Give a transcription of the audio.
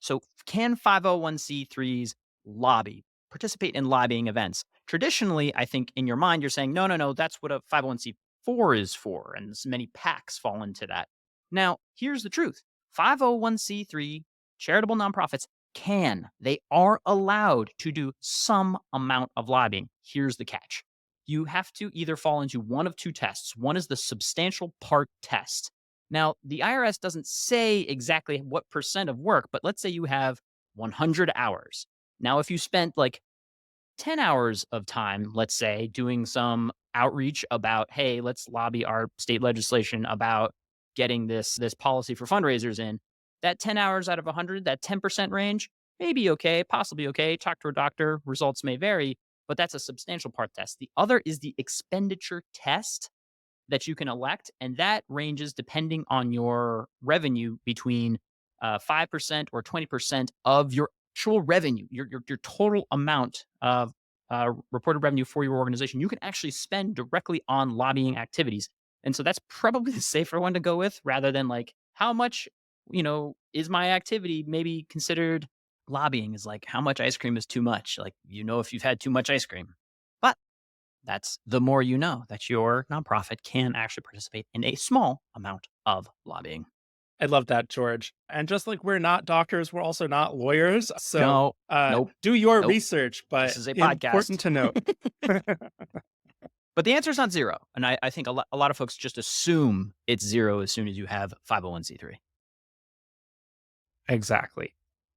So can 501c3s lobby, participate in lobbying events? Traditionally, I think in your mind, you're saying, no, no, no, that's what a 501c4 is for. And many PACs fall into that. Now, here's the truth 501c3 charitable nonprofits they are allowed to do some amount of lobbying. Here's the catch you have to either fall into one of two tests. One is the substantial part test. Now, the IRS doesn't say exactly what percent of work, but let's say you have 100 hours. Now, if you spent like 10 hours of time, let's say, doing some outreach about, hey, let's lobby our state legislation about getting this policy for fundraisers in, that 10 hours out of 100, that 10% range, maybe okay, possibly okay. Talk to a doctor, results may vary, but that's a substantial part test. The other is the expenditure test that you can elect, and that ranges depending on your revenue between 5% or 20% of your actual revenue, your total amount of reported revenue for your organization. You can actually spend directly on lobbying activities. And so that's probably the safer one to go with rather than like how much, is my activity maybe considered lobbying is like how much ice cream is too much. Like, if you've had too much ice cream. But that's the more you know that your nonprofit can actually participate in a small amount of lobbying. I love that, George. And just like we're not doctors, we're also not lawyers. So No, nope, do your nope. research, This but is a important podcast. to note. But the answer is not zero. And I think a lot of folks just assume it's zero as soon as you have 501c3. Exactly.